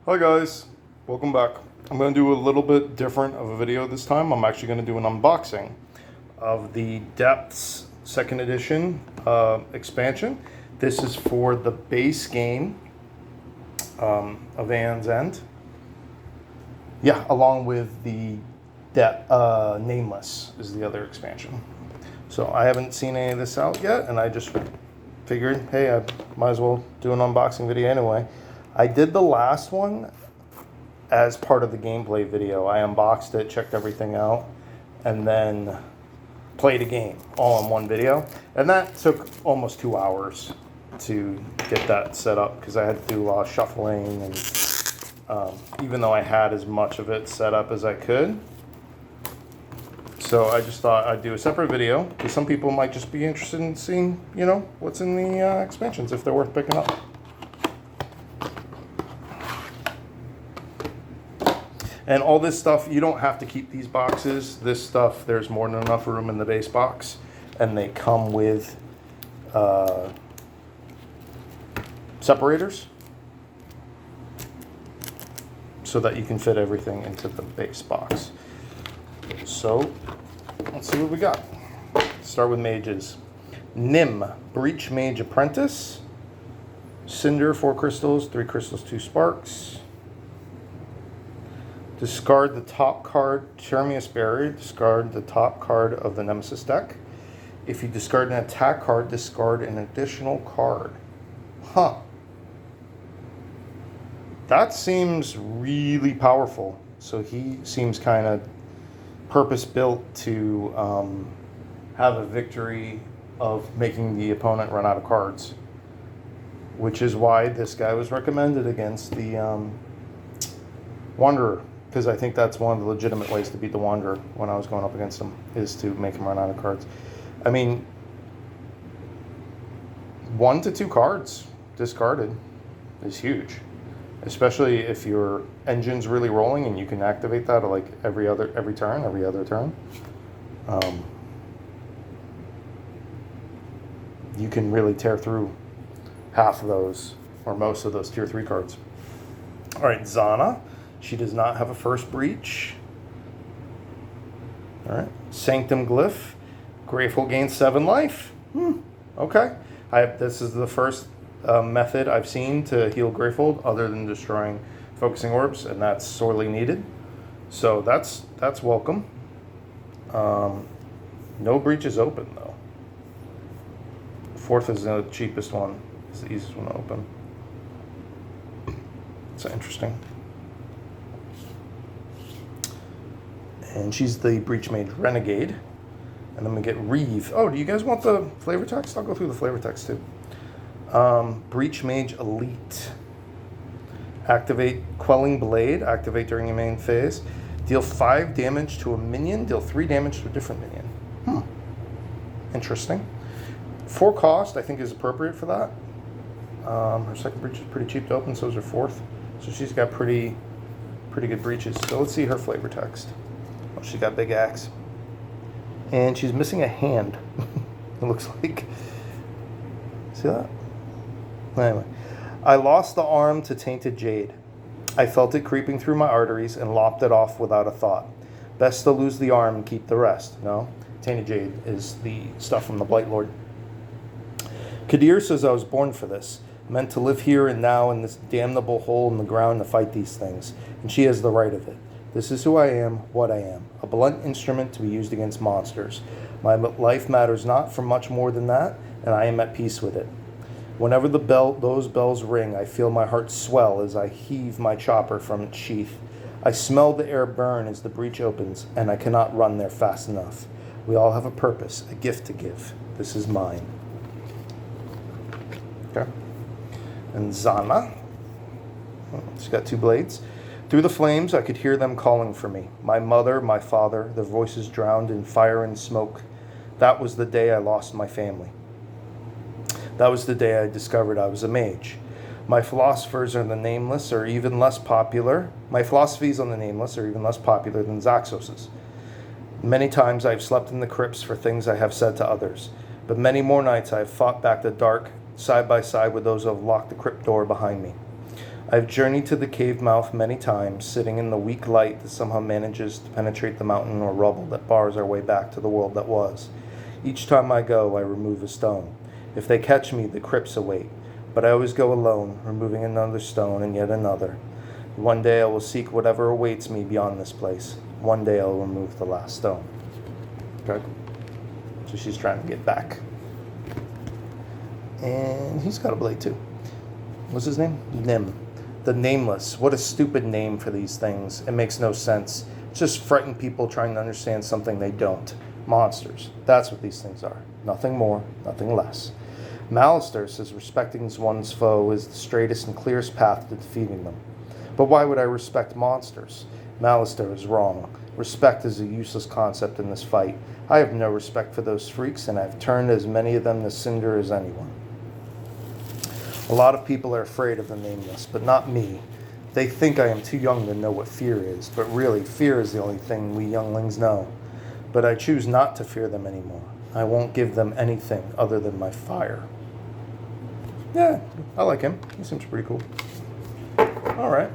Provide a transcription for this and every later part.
Hi guys, welcome back. I'm going to do a little bit different of a video this time. I'm actually going to do an unboxing of the Depths 2nd edition expansion. This is for the base game of Aeons End. Yeah, along with the Nameless is the other expansion. So I haven't seen any of this out yet, and I just figured, hey, I might as well do an unboxing video anyway. I did the last one as part of the gameplay video. I unboxed it, checked everything out, and then played a game all in one video. And that took almost 2 hours to get that set up because I had to do a lot of shuffling. And even though I had as much of it set up as I could. So I just thought I'd do a separate video because some people might just be interested in seeing, what's in the expansions if they're worth picking up. And all this stuff, you don't have to keep these boxes. This stuff, there's more than enough room in the base box. And they come with separators so that you can fit everything into the base box. So, let's see what we got. Start with mages. Nim, Breach Mage Apprentice. Cinder, 4 crystals, 3 crystals, 2 sparks. Discard the top card, Termius Barrier. Discard the top card of the Nemesis deck. If you discard an attack card, discard an additional card. Huh. That seems really powerful. So he seems kind of purpose-built to have a victory of making the opponent run out of cards. Which is why this guy was recommended against the Wanderer. Because I think that's one of the legitimate ways to beat the Wanderer when I was going up against him, is to make him run out of cards. I mean, 1 to 2 cards discarded is huge. Especially if your engine's really rolling and you can activate that like every other turn. You can really tear through half of those, or most of those tier 3 cards. Alright, Zana. She does not have a first breach. Alright. Sanctum Glyph. Grateful gains 7 life. Okay. This is the first method I've seen to heal Grateful other than destroying focusing orbs, and that's sorely needed. So that's welcome. No breaches open though. 4th is the cheapest one. It's the easiest one to open. It's interesting. And she's the Breach Mage Renegade. And then we get Reeve. Oh, do you guys want the flavor text? I'll go through the flavor text too. Breach Mage Elite. Activate Quelling Blade. Activate during your main phase. Deal 5 damage to a minion. Deal 3 damage to a different minion. Interesting. 4 cost, I think, is appropriate for that. Her second breach is pretty cheap to open, so is her 4th. So she's got pretty good breaches. So let's see her flavor text. Oh, she's got big axe. And she's missing a hand. It looks like. See that? Anyway. I lost the arm to Tainted Jade. I felt it creeping through my arteries and lopped it off without a thought. Best to lose the arm and keep the rest. No? Tainted Jade is the stuff from the Blight Lord. Kadir says I was born for this. Meant to live here and now in this damnable hole in the ground to fight these things. And she has the right of it. This is who I am, what I am. A blunt instrument to be used against monsters. My life matters not for much more than that, and I am at peace with it. Whenever those bells ring, I feel my heart swell as I heave my chopper from its sheath. I smell the air burn as the breach opens, and I cannot run there fast enough. We all have a purpose, a gift to give. This is mine. Okay. And Zana. She's got 2 blades. Through the flames, I could hear them calling for me. My mother, my father, their voices drowned in fire and smoke. That was the day I lost my family. That was the day I discovered I was a mage. My philosophies on the Nameless are even less popular. My philosophies on the Nameless are even less popular than Zaxos's. Many times I have slept in the crypts for things I have said to others, but many more nights I have fought back the dark side by side with those who have locked the crypt door behind me. I've journeyed to the cave mouth many times, sitting in the weak light that somehow manages to penetrate the mountain or rubble that bars our way back to the world that was. Each time I go, I remove a stone. If they catch me, the crypts await. But I always go alone, removing another stone and yet another. One day I will seek whatever awaits me beyond this place. One day I'll remove the last stone. Okay? So she's trying to get back. And he's got a blade too. What's his name? Nim. The Nameless. What a stupid name for these things. It makes no sense. It's just frightened people trying to understand something they don't. Monsters. That's what these things are. Nothing more, nothing less. Malister says respecting one's foe is the straightest and clearest path to defeating them. But why would I respect monsters? Malister is wrong. Respect is a useless concept in this fight. I have no respect for those freaks, and I've turned as many of them to cinder as anyone. A lot of people are afraid of the Nameless, but not me. They think I am too young to know what fear is, but really, fear is the only thing we younglings know. But I choose not to fear them anymore. I won't give them anything other than my fire. Yeah, I like him. He seems pretty cool. All right.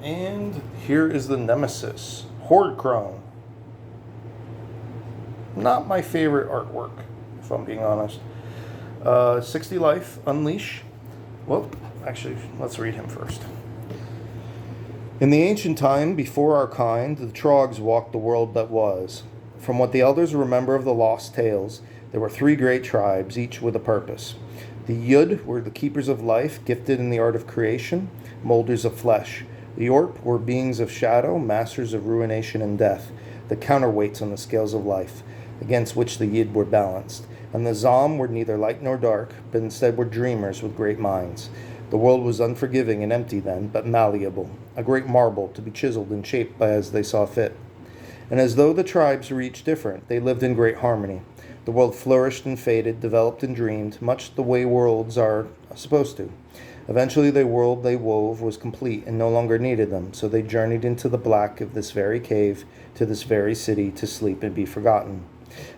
And here is the Nemesis, Horde Crone. Not my favorite artwork, if I'm being honest. 60 life, Unleash. Well, actually, let's read him first. In the ancient time, before our kind, the Trogs walked the world that was. From what the elders remember of the lost tales, there were 3 great tribes, each with a purpose. The Yud were the keepers of life, gifted in the art of creation, molders of flesh. The Orp were beings of shadow, masters of ruination and death, the counterweights on the scales of life, against which the Yid were balanced. And the Zom were neither light nor dark, but instead were dreamers with great minds. The world was unforgiving and empty then, but malleable, a great marble to be chiseled and shaped by as they saw fit. And as though the tribes were each different, they lived in great harmony. The world flourished and faded, developed and dreamed, much the way worlds are supposed to. Eventually the world they wove was complete and no longer needed them, so they journeyed into the black of this very cave, to this very city, to sleep and be forgotten.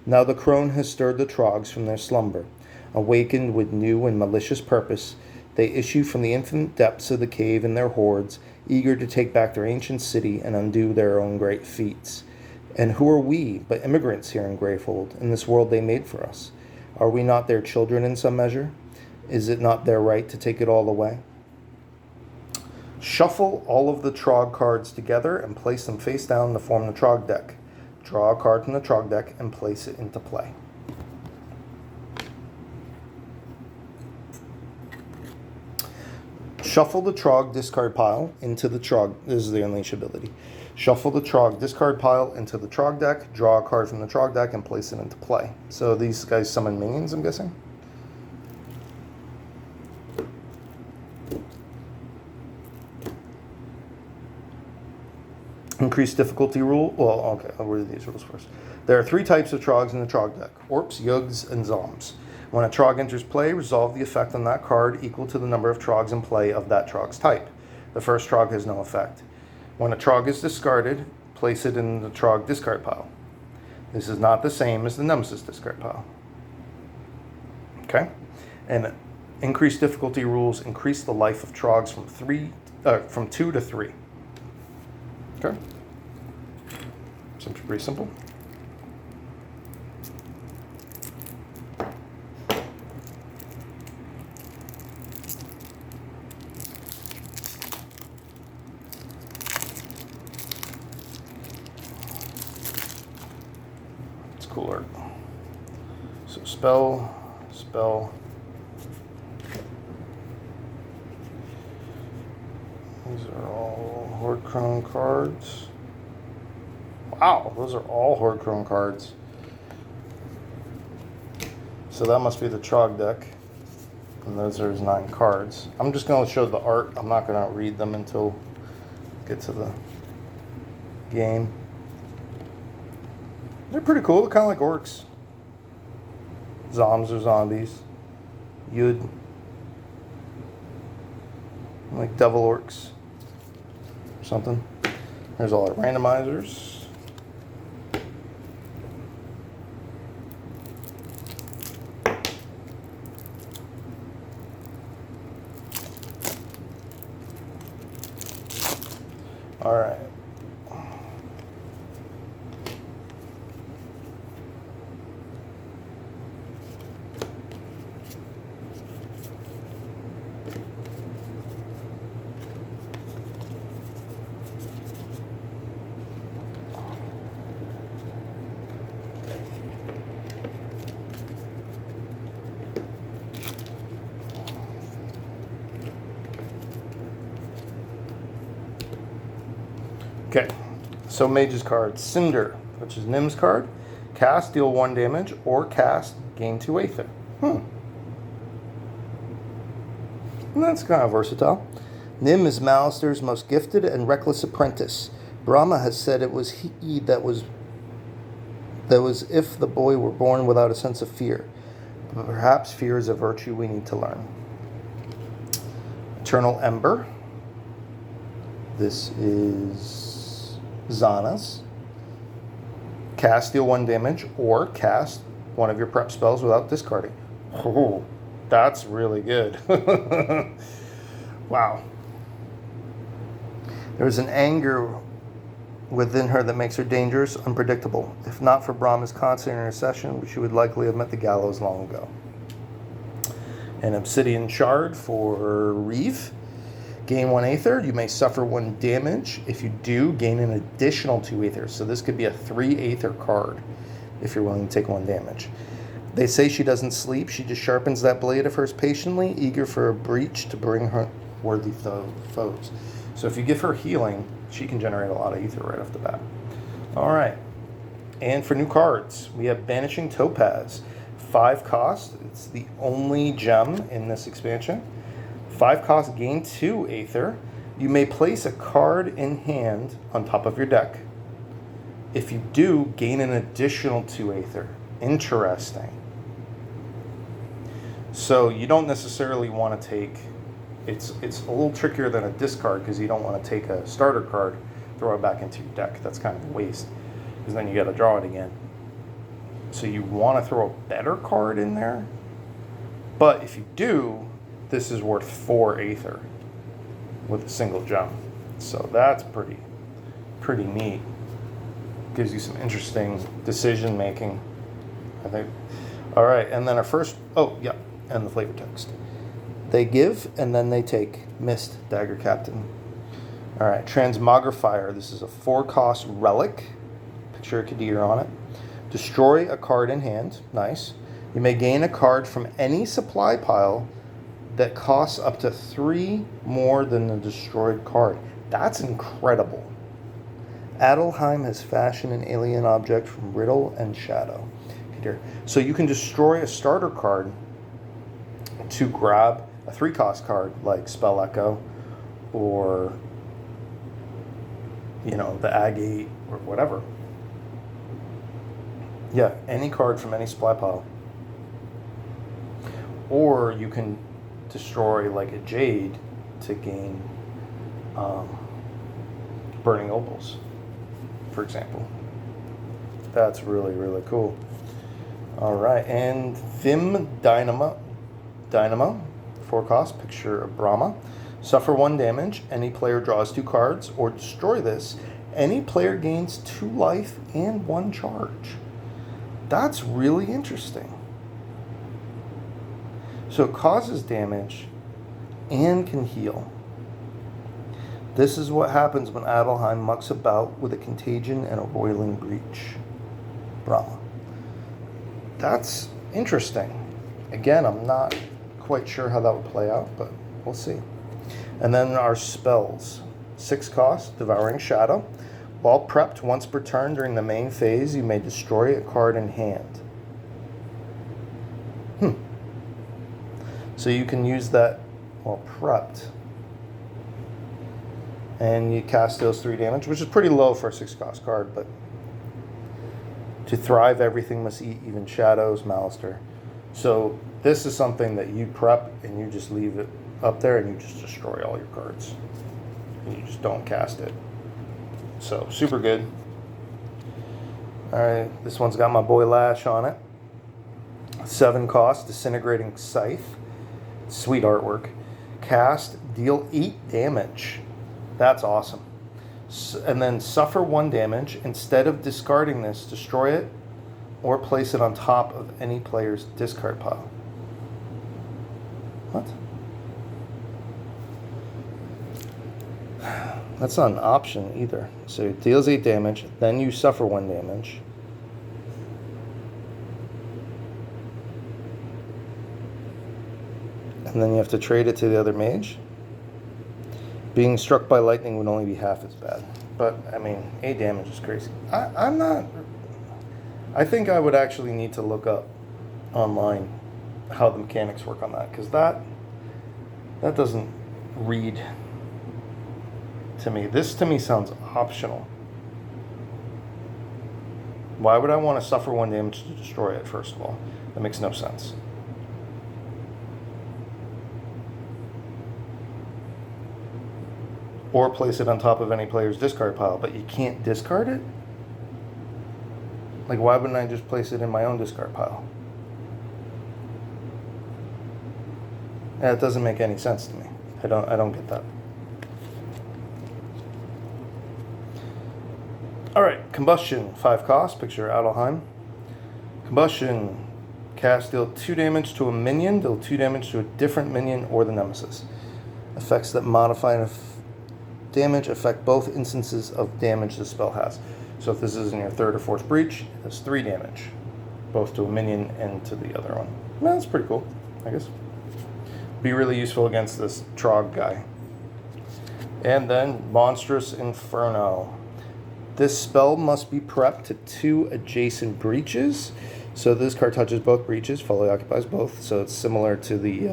Now the crone has stirred the Trogs from their slumber. Awakened with new and malicious purpose, they issue from the infinite depths of the cave in their hordes, eager to take back their ancient city and undo their own great feats. And who are we but immigrants here in Gravehold, in this world they made for us? Are we not their children in some measure? Is it not their right to take it all away? Shuffle all of the Trog cards together and place them face down to form the Trog deck. Draw a card from the Trog deck and place it into play. Shuffle the Trog discard pile into the Trog. This is the Unleash ability. Shuffle the Trog discard pile into the Trog deck, draw a card from the Trog deck, and place it into play. So these guys summon minions, I'm guessing? Increased difficulty rule. Well, okay, I'll read these rules first. There are 3 types of Trogs in the Trog deck: Orps, Yugs, and Zoms. When a Trog enters play, resolve the effect on that card equal to the number of Trogs in play of that Trog's type. The first Trog has no effect. When a Trog is discarded, place it in the Trog discard pile. This is not the same as the Nemesis discard pile. Okay? And increased difficulty rules increase the life of Trogs from 2 to 3. Okay? Seems pretty simple. It's cool art. So spell. These are all Horde Crone cards. Wow, those are all Horde Crone cards. So that must be the Trog deck. And those are his 9 cards. I'm just going to show the art. I'm not going to read them until we get to the game. They're pretty cool. They're kind of like orcs. Zoms are zombies. Yud. Like devil orcs. Or something. There's all our randomizers. All right. Okay, so Mage's card. Cinder, which is Nim's card. Cast, deal 1 damage, or cast, gain 2 Aether. And that's kind of versatile. Nim is Malister's most gifted and reckless apprentice. Brahma has said it was he that was if the boy were born without a sense of fear. But perhaps fear is a virtue we need to learn. Eternal Ember. This is Zana's. Cast, deal 1 damage, or cast one of your prep spells without discarding. Oh, that's really good. Wow. There's an anger within her that makes her dangerous, unpredictable. If not for Brahma's constant intercession, she would likely have met the gallows long ago. An Obsidian Shard for Reeve. Gain 1 Aether. You may suffer 1 damage. If you do, gain an additional 2 Aether. So this could be a 3 Aether card if you're willing to take 1 damage. They say she doesn't sleep. She just sharpens that blade of hers patiently, eager for a breach to bring her worthy foes. So if you give her healing, she can generate a lot of Aether right off the bat. All right. And for new cards, we have Banishing Topaz. 5 cost. It's the only gem in this expansion. 5 cost, gain 2 Aether. You may place a card in hand on top of your deck. If you do, gain an additional 2 Aether. Interesting. So you don't necessarily want to take... It's a little trickier than a discard because you don't want to take a starter card, throw it back into your deck. That's kind of a waste because then you got to draw it again. So you want to throw a better card in there. But if you do, this is worth 4 Aether with a single gem. So that's pretty neat. Gives you some interesting decision making, I think. All right, and then our first, and the flavor text. They give and then they take. Mist, Dagger Captain. All right, Transmogrifier. This is a 4 cost relic. Picture a Kadir on it. Destroy a card in hand. Nice. You may gain a card from any supply pile that costs up to 3 more than the destroyed card. That's incredible. Adelheim has fashioned an alien object from Riddle and Shadow. So you can destroy a starter card to grab a 3 cost card like Spell Echo or the Agate or whatever. Yeah, any card from any supply pile. Or you can destroy like a Jade to gain Burning Opals, for example. That's really, really cool. All right, and Vim Dynamo, 4 cost, picture of Brahma. Suffer 1 damage. Any player draws 2 cards, or destroy this. Any player gains 2 life and 1 charge. That's really interesting. So it causes damage and can heal. This is what happens when Adelheim mucks about with a contagion and a roiling breach. Brahma. That's interesting. Again, I'm not quite sure how that would play out, but we'll see. And then our spells. 6 cost, Devouring Shadow. While prepped once per turn during the main phase, you may destroy a card in hand. So you can use that while prepped. And you cast those 3 damage, which is pretty low for a 6 cost card, but to thrive, everything must eat, even shadows, Malister. So this is something that you prep and you just leave it up there and you just destroy all your cards. And you just don't cast it. So super good. All right, this one's got my boy Lash on it. 7 cost, Disintegrating Scythe. Sweet artwork. Cast, deal 8 damage. That's awesome. And then suffer 1 damage. Instead of discarding this, destroy it or place it on top of any player's discard pile. What? That's not an option either. So it deals 8 damage, then you suffer 1 damage. And then you have to trade it to the other mage. Being struck by lightning would only be half as bad. But, I mean, 8 damage is crazy. I'm not... I think I would actually need to look up online how the mechanics work on that. Because that doesn't read to me. This, to me, sounds optional. Why would I want to suffer 1 damage to destroy it, first of all? That makes no sense. Or place it on top of any player's discard pile, but you can't discard it? Like, why wouldn't I just place it in my own discard pile? Yeah, it doesn't make any sense to me. I don't get that. Alright, Combustion, 5 cost, picture Adelheim. Combustion, cast, deal 2 damage to a minion, deal 2 damage to a different minion or the nemesis. Effects that modify damage affect both instances of damage the spell has. So if this is in your 3rd or 4th breach, it has 3 damage, both to a minion and to the other one. Well, that's pretty cool, I guess. Be really useful against this Trog guy. And then Monstrous Inferno. This spell must be prepped to 2 adjacent breaches. So this card touches both breaches, fully occupies both. So it's similar to the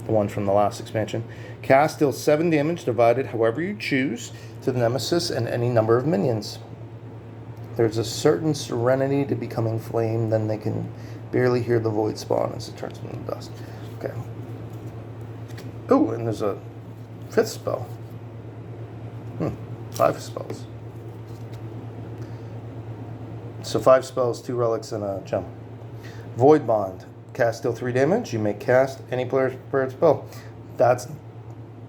one from the last expansion. Cast, deal 7 damage divided however you choose to the nemesis and any number of minions. There's a certain serenity to becoming flame, then they can barely hear the void spawn as it turns them into dust. Okay. Oh, and there's a 5th spell. 5 spells. So 5 spells, 2 relics, and a gem. Void Bond. Cast, deal 3 damage. You may cast any player's prepared spell. That's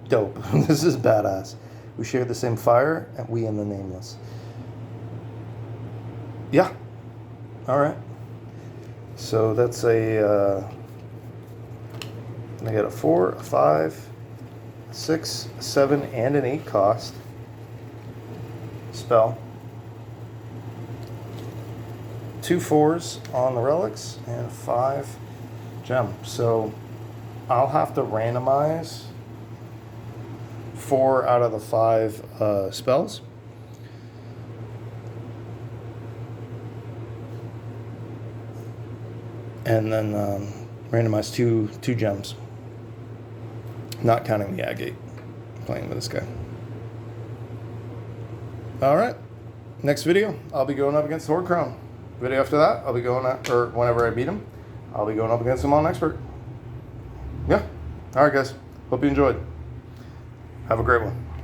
dope. This is badass. We share the same fire, and we and the Nameless. Yeah. Alright. So that's I got a 4, a 5, 6, 7, and an 8 cost spell. 2 4s on the relics and 5 gem. So I'll have to randomize 4 out of the 5 spells. And then randomize two gems. Not counting the agate. Playing with this guy. Alright. Next video, I'll be going up against Horde Crown. Video after that, I'll be going at, or whenever I beat him, I'll be going up against him on Expert. Yeah. Alright guys. Hope you enjoyed. Have a great one.